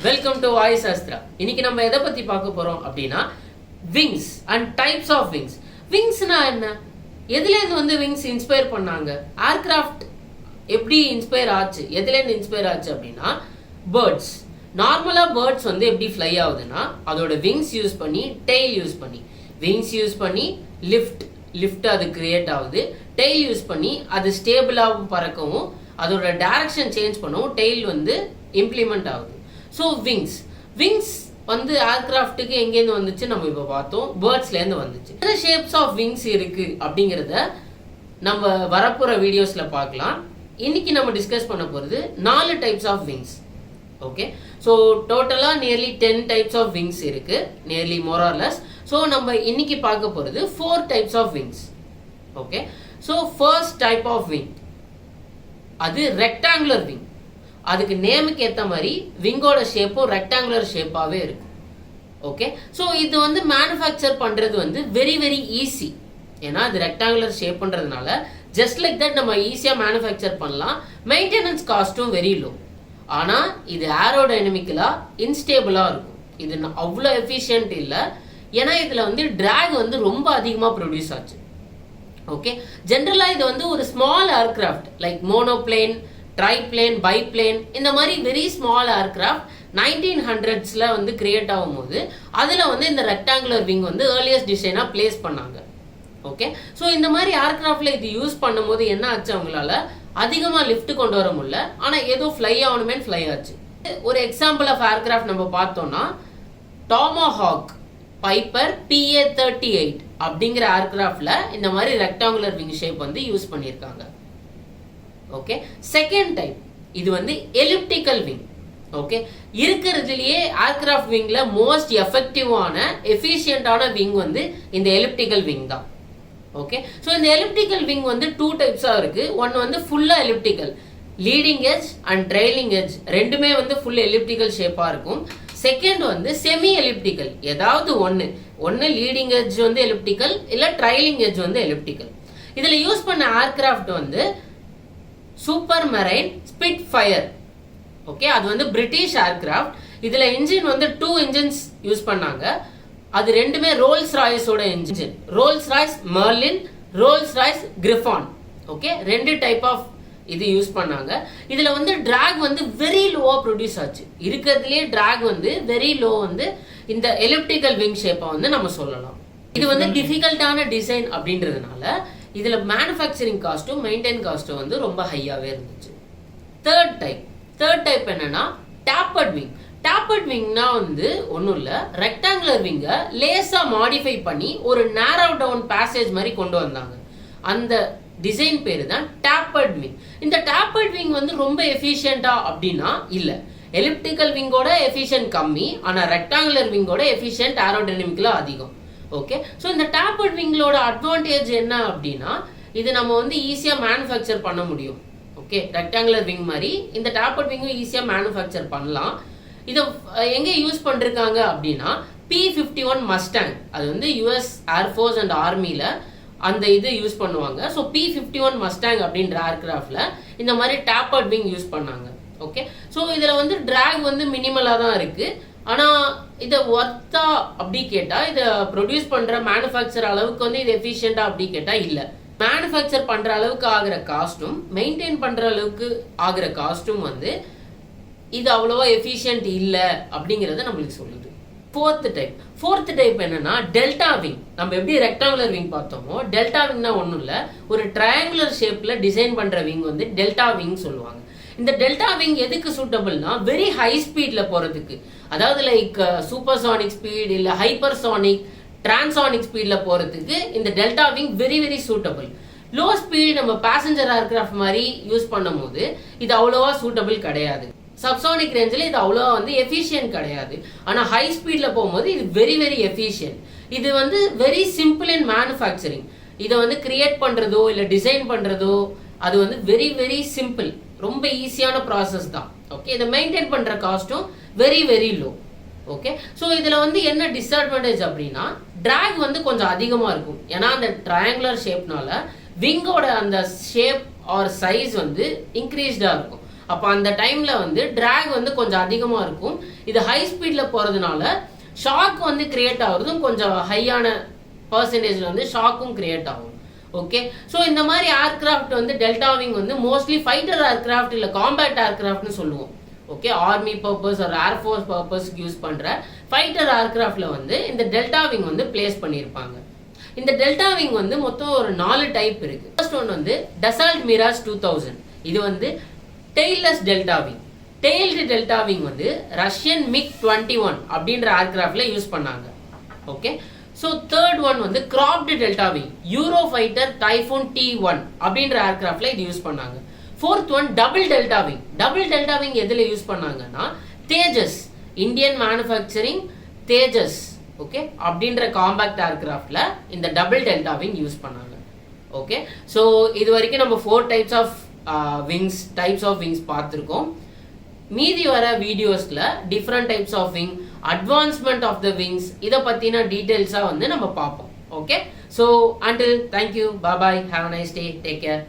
Welcome to வாயுசாஸ்திரா. இன்னைக்கு நம்ம எதை பத்தி பார்க்க போறோம் அப்படின்னா wings and types of wings. விங்ஸ்னா என்ன, எதுல இருந்து விங்ஸ் இன்ஸ்பயர் பண்ணாங்க, ஏர்கிராஃப்ட் எப்படி இன்ஸ்பயர் ஆச்சு, எதுல இருந்து இன்ஸ்பயர் ஆச்சு அப்படின்னா பேர்ட்ஸ். நார்மலா பேர்ட்ஸ் எப்படி ஃப்ளை ஆகுதுன்னா அதோட விங்ஸ் யூஸ் பண்ணி, டெய்ல் யூஸ் பண்ணி, விங்ஸ் யூஸ் பண்ணி லிஃப்ட் அது கிரியேட் ஆகுது. டெய்ல் யூஸ் பண்ணி அது ஸ்டேபிளாகவும் பறக்கவும், அதோட டைரக்ஷன் சேஞ்ச் பண்ணவும் டெய்ல் இம்ப்ளிமெண்ட் ஆகுது. ஸோ விங்ஸ் ஏர்கிராஃப்ட்டுக்கு எங்கேருந்து வந்துச்சு நம்ம இப்போ பார்த்தோம், பேர்ட்ஸ்லேருந்து வந்துச்சு. என்ன ஷேப்ஸ் ஆஃப் விங்ஸ் இருக்கு அப்படிங்கிறத நம்ம வரப்போற வீடியோஸ்ல பார்க்கலாம். இன்னைக்கு நம்ம டிஸ்கஸ் பண்ண போறது 4 types of wings. Okay, so டோட்டலா நியர்லி 10 டைப்ஸ் ஆஃப் விங்ஸ் இருக்கு, nearly more or less. So நம்ம இன்னைக்கு பார்க்க போறது 4 types of wings. Okay, so first type of wing அது ரெக்டாங்குலர் விங். அதுக்கு நேமுக்கு ஏற்ற மாதிரி விங்கோட ஷேப்பும் ரெக்டாங்குலர் ஷேப்பாகவே இருக்கு. ஓகே, ஸோ இது மேனுஃபேக்சர் பண்ணுறது வெரி வெரி ஈஸி. ஏன்னா அது ரெக்டாங்குலர் ஷேப்ன்றதுனால ஜஸ்ட் லைக் தட் நம்ம ஈஸியாக மேனுஃபேக்சர் பண்ணலாம். மெயின்டெனன்ஸ் காஸ்ட்டும் வெரி லோ. ஆனால் இது ஏரோடைனமிக்கலாக இன்ஸ்டேபிளாக இருக்கும். இது அவ்வளோ எஃபிஷியன்ட் இல்லை. ஏன்னா இதில் ட்ராக் ரொம்ப அதிகமாக ப்ரொடியூஸ் ஆச்சு. ஓகே, ஜென்ரலாக இது ஒரு ஸ்மால் ஏர்கிராஃப்ட் லைக் மோனோப்ளேன், ட்ரைப்ளேன், பைப்ளேன், இந்த மாதிரி very small aircraft 1900s create ஆகும்போது அதில் இந்த ரெக்டாங்குலர் விங் ஏர்லியஸ்ட் டிசைனாக பிளேஸ் பண்ணாங்க. ஓகே, ஸோ இந்த மாதிரி ஏர்கிராஃப்ட்ல இது யூஸ் பண்ணும்போது என்ன ஆச்சு, அவங்களால அதிகமாக லிஃப்ட் கொண்டு வர முடியல. ஆனால் ஏதோ ஃப்ளை ஆகணுமே ஃப்ளை ஆச்சு. ஒரு எக்ஸாம்பிள் ஆஃப் ஏர்கிராஃப்ட் நம்ம பார்த்தோம்னா டாமாஹாக் பைப்பர் PA-38 அப்படிங்கிற ஏர்கிராஃப்ட்ல இந்த மாதிரி ரெக்டாங்குலர் விங் ஷேப் யூஸ் பண்ணியிருக்காங்க. ஓகே, செகண்ட் டைப் இது எலிப்டிக்கல் விங். ஓகே, இருக்கிறதுலயே ஏர்கிராஃப்ட் விங்ல மோஸ்ட் எஃபெக்டிவான எஃபிஷியன்டான விங் இந்த எலிப்டிக்கல் விங் தான். ஓகே, ஸோ இந்த எலிப்டிக்கல் விங் 2 டைப்ஸா இருக்கு. ஒன்னு ஃபுல்லா elliptical, leading edge and trailing edge ரெண்டுமே ஃபுல் எலிப்டிக்கல் ஷேப்பா இருக்கும். செகண்ட் செமி எலிப்டிக்கல், ஏதாவது ஒன்னு லீடிங் எட்ஜ் எலிப்டிக்கல், இல்ல ட்ரைலிங் எட்ஜ் எலிப்டிக்கல். இதுல யூஸ் பண்ண aircraft super marine Spitfire. Okay, அது பிரிட்டிஷ் ஏர்கிராஃப்ட். இதுல இன்ஜின் 2 இன்ஜின்ஸ் யூஸ் பண்ணாங்க. அது ரெண்டுமே ரோல்ஸ் ராய்ஸோட engine, Rolls Royce Merlin, Rolls Royce Griffon. Okay, 2 type of இது யூஸ் பண்ணாங்க. இதுல டிராக் வெரி லோவா ப்ரொடியூஸ் ஆச்சு. இருக்கிறதுலயே டிராக் வெரி லோ இந்த எலிப்டிக்கல் விங் ஷேப்பா நம்ம சொல்லலாம். இது டிஃபிகல்ட்டான டிசைன் அப்படின்றதுனால இதுல மேனுஃபேக்சரிங் காஸ்ட்டும் மெயின்டைன் காஸ்ட்டும் ரொம்ப ஹையாவே இருந்துச்சு. தேர்ட் டைப் என்னன்னா டேப்பர்ட் விங். டேப்பர்ட் விங்னா ஒன்றும் இல்லை, ரெக்டாங்குலர் விங்கை லேசா மாடிஃபை பண்ணி ஒரு நேரோ டவுன் பேசேஜ் மாதிரி கொண்டு வந்தாங்க. அந்த டிசைன் பேரு தான் டேப்பர்ட் விங். இந்த டேப்பர்ட் விங் ரொம்ப எஃபிஷியன்டா அப்படின்னா இல்ல. எலிப்டிக்கல் விங்கோட எஃபிஷியன்ட் கம்மி, ஆனா ரெக்டாங்குலர் விங்கோட எஃபிஷியன்ட் ஏரோடைனமிக்கலா அதிகம். ஓகே, ஸோ இந்த டேப்பர்ட் விங்களோட அட்வான்டேஜ் என்ன அப்படின்னா இது நம்ம ஈஸியா மேனுஃபேக்சர் பண்ண முடியும். ஓகே, ரெக்டாங்குலர் விங் மாதிரி இந்த டேப்பர்ட் விங்கும் ஈஸியா மேனுஃபேக்சர் பண்ணலாம். இதை எங்க யூஸ் பண்ணிருக்காங்க அப்படின்னா P-51 மஸ்டாங், அது US ஏர்ஃபோர்ஸ் அண்ட் ஆர்மில அந்த இது யூஸ் பண்ணுவாங்க. ஸோ P-51 மஸ்டாங் அப்படின்ற ஏர்கிராஃப்ட்ல இந்த மாதிரி டேப்பர்ட் விங் யூஸ் பண்ணாங்க. ஓகே, ஸோ இதுல டிராக் மினிமலா தான் இருக்கு. ஆனா இதை ஒர்த்தா அப்படி கேட்டா, இதை ப்ரொடியூஸ் பண்ற மேனுஃபேக்சர் அளவுக்கு இது எஃபிஷியன்டா அப்படி கேட்டா இல்ல. மேனுஃபேக்சர் பண்ற அளவுக்கு ஆகிற காஸ்டும் மெயின்டைன் பண்ற அளவுக்கு ஆகிற காஸ்டும் இது அவ்வளவா எஃபிஷியன்ட் இல்ல அப்படிங்கறத நம்மளுக்கு சொல்லுது. ஃபோர்த் டைப் என்னன்னா டெல்டா விங். நம்ம எப்படி ரெக்டாங்குலர் விங் பார்த்தோமோ, டெல்டா விங்னா ஒன்றும் இல்லை, ஒரு ட்ரையாங்குலர் ஷேப்ல டிசைன் பண்ற விங் டெல்டா விங் சொல்லுவாங்க. இந்த டெல்டா விங் எதுக்கு சூட்டபிள்னா வெரி ஹை ஸ்பீட்ல போறதுக்கு, அதாவது லைக் சூப்பர்சானிக் ஸ்பீட் இல்ல ஹைப்பர்சானிக், டிரான்சானிக் ஸ்பீட்ல போறதுக்கு இந்த delta wing very very suitable. Low speed நம்ம பேசஞ்சர் ஏர்கிராஃப்ட் மாதிரி யூஸ் பண்ணும் போது இது அவ்வளவா சூட்டபிள் கிடையாது. சப்சானிக் ரேஞ்சில் இது அவ்வளவா எஃபிஷியன்ட் கிடையாது. ஆனா ஹை ஸ்பீட்ல போகும்போது இது வெரி வெரி எஃபிஷியன்ட். இது வெரி சிம்பிள் இன் மேனுஃபேக்சரிங். இதை கிரியேட் பண்றதோ இல்ல டிசைன் பண்றதோ அது வெரி வெரி சிம்பிள், ரொம்ப ஈஸியான ப்ராசஸ் தான். ஓகே, இதை மெயின்டைன் பண்ற காஸ்டும் very very low. Okay, so இதுல என்ன டிஸ்அட்வான்டேஜ் அப்படின்னா டிராக் கொஞ்சம் அதிகமா இருக்கும். ஏன்னா அந்த ட்ரையாங்குலர் ஷேப்னால விங்கோட அந்த ஷேப் ஆர் சைஸ் இன்க்ரீஸ்டா இருக்கும். அப்போ அந்த டைம்ல வந்து டிராக் வந்து கொஞ்சம் அதிகமா இருக்கும். இது ஹை ஸ்பீட்ல போறதுனால ஷாக் வந்து கிரியேட் ஆகுறதும் கொஞ்சம் ஹையான பர்சன்டேஜ்ல வந்து ஷாக்கும் கிரியேட் ஆகும். ஓகே, ஸோ இந்த மாதிரி ஏர்கிராஃப்ட் வந்து டெல்டா விங் வந்து மோஸ்ட்லி ஃபைட்டர் ஏர்கிராஃப்ட் இல்லை காம்பேக்ட் ஏர்கிராஃப்ட்னு சொல்லுவோம். ஓகே, ஆர்மி பர்பஸ் ஒரு ஏர்ஃபோர்ஸ் பர்பஸ்க்கு யூஸ் பண்ற ஃபைட்டர் ஏர்கிராஃப்ட்ல வந்து இந்த டெல்டா விங் வந்து பிளேஸ் பண்ணியிருப்பாங்க. இந்த டெல்டா விங் வந்து மொத்தம் ஒரு 4 டைப் இருக்கு. ஃபர்ஸ்ட் ஒன் வந்து டசால்ட் மிராஜ் 2000. இது வந்து tailless delta wing. Tailed delta wing வந்து ரஷ்யன் மிக் 21 அப்படின்ற ஏர்கிராஃப்ட்ல யூஸ் பண்ணாங்க. ஓகே, ஸோ தேர்ட் ஒன் வந்து cropped delta wing, Eurofighter Typhoon T1 அப்படின்ற ஏர்கிராஃப்ட்ல இது யூஸ் பண்ணாங்க. Fourth one double delta wing. Double delta wing எதுல யூஸ் பண்ணாங்கன்னா Tejas, Indian manufacturing Tejas okay அப்படின்ற காம்பேக்ட் ஏர்கிராஃப்ட்ல இந்த டபுள் டெல்டா விங் யூஸ் பண்ணாங்க. ஓகே, ஸோ இது வரைக்கும் நம்ம 4 டைப்ஸ் ஆஃப் விங்ஸ் பார்த்துருக்கோம். மீதி வர வீடியோஸ்ல different types of wing, advancement of the wings இதை பத்தின டீடைல்ஸா வந்து நம்ம பார்ப்போம். Okay, so until thank you, bye bye, have a nice day, take care.